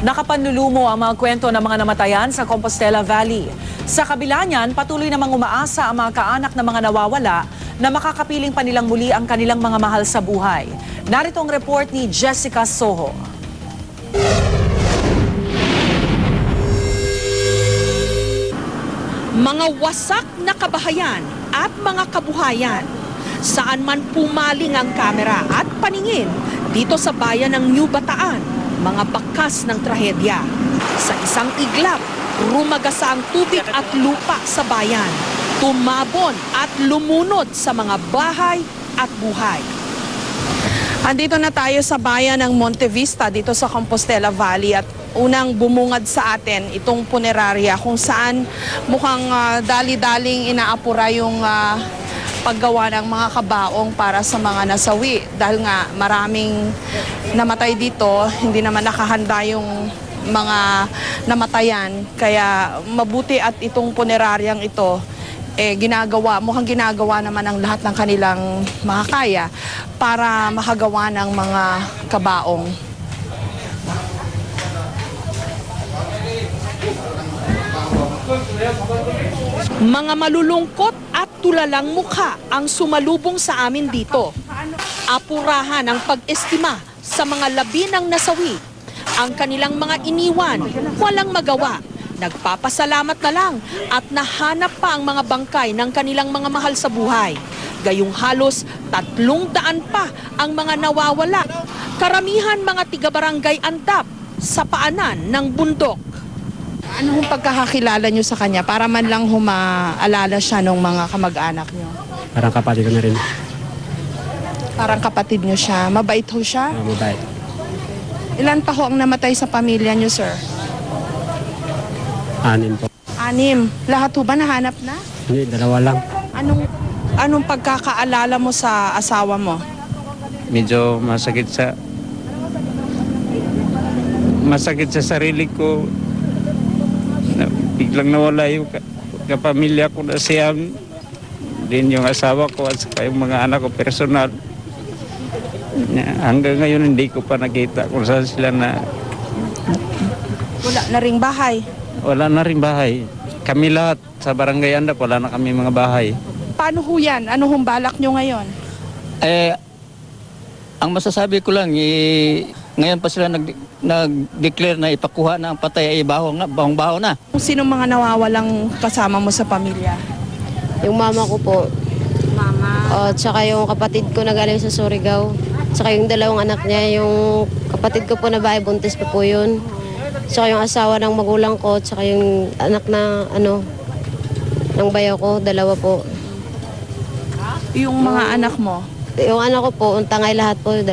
Nakapanlulumo ang mga kwento ng mga namatayan sa Compostela Valley. Sa kabila niyan, patuloy namang umaasa ang mga kaanak ng mga nawawala na makakapiling pa nilang muli ang kanilang mga mahal sa buhay. Narito ang report ni Jessica Soho. Mga wasak na kabahayan at mga kabuhayan. Saan man pumaling ang kamera at paningin dito sa bayan ng New Bataan, mga bakas ng trahedya. Sa isang iglap, rumagasa ang tubig at lupa sa bayan. Tumabon at lumunod sa mga bahay at buhay. Andito na tayo sa bayan ng Monte Vista dito sa Compostela Valley at unang bumungad sa atin itong punerarya kung saan mukhang dali-daling inaapura yung paggawa ng mga kabaong para sa mga nasawi. Dahil nga maraming namatay dito, hindi naman nakahanda yung mga namatayan. Kaya mabuti at itong puneraryang ito mukhang ginagawa naman ang lahat ng kanilang makakaya para makagawa ng mga kabaong. Mga malulungkot at tulalang mukha ang sumalubong sa amin dito. Apurahan ang pag-estima sa mga labi ng nasawi. Ang kanilang mga iniwan, walang magawa. Nagpapasalamat na lang at nahanap pa ang mga bangkay ng kanilang mga mahal sa buhay. Gayong halos 300 pa ang mga nawawala. Karamihan mga tiga-barangay Antap sa paanan ng bundok. Ano hong pagkakakilala nyo sa kanya para man lang humaalala siya ng mga kamag-anak nyo? Parang kapatid ko na rin. Parang kapatid nyo siya. Mabait ho siya? Mabait. Ilan pa ho ang namatay sa pamilya nyo, sir? 6 po. 6. Lahat ho ba nahanap na? Hindi, 2 lang. Anong pagkakaalala mo sa asawa mo? Medyo masakit sa sarili ko. Biglang nawala yung kapamilya ko na siyang din yung asawa ko at saka yung mga anak ko personal. Hanggang ngayon hindi ko pa nakita kung saan sila na... Wala na ring bahay. Wala na rin bahay. Kami lahat sa barangay Andap, wala na kami mga bahay. Paano ho yan? Ano hong balak nyo ngayon? Ang masasabi ko lang, ngayon pa sila nag-declare na ipakuha na ang patay ay bahong-baho na. Sino mga nawawalang kasama mo sa pamilya? Yung mama ko po. Mama? Tsaka yung kapatid ko na galing sa Surigao. Tsaka yung 2 anak niya, yung kapatid ko po na bahay, buntis pa po yun. Tsaka yung asawa ng magulang ko, tsaka yung anak na ng bayaw ko, 2 po. Yung mga anak mo? Yung anak ko po, untangay lahat po, 2.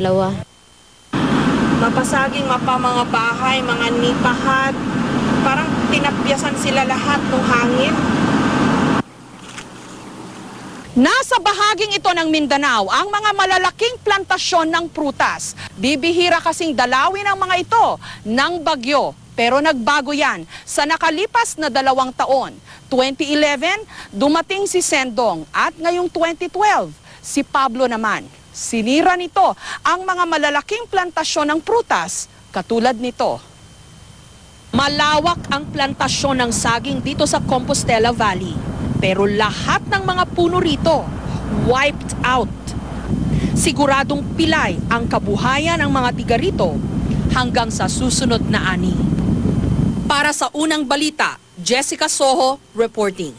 Mapasaging mga bahay, mga nipahat. Parang tinapyasan sila lahat ng hangin. Nasa bahaging ito ng Mindanao ang mga malalaking plantasyon ng prutas. Bibihira kasing dalawin ang mga ito ng bagyo. Pero nagbago yan sa nakalipas na 2 taon. 2011, dumating si Sendong at ngayong 2012, si Pablo naman. Sinira nito ang mga malalaking plantasyon ng prutas katulad nito. Malawak ang plantasyon ng saging dito sa Compostela Valley. Pero lahat ng mga puno rito wiped out. Siguradong pilay ang kabuhayan ng mga tiga rito hanggang sa susunod na ani. Para sa unang balita, Jessica Soho reporting.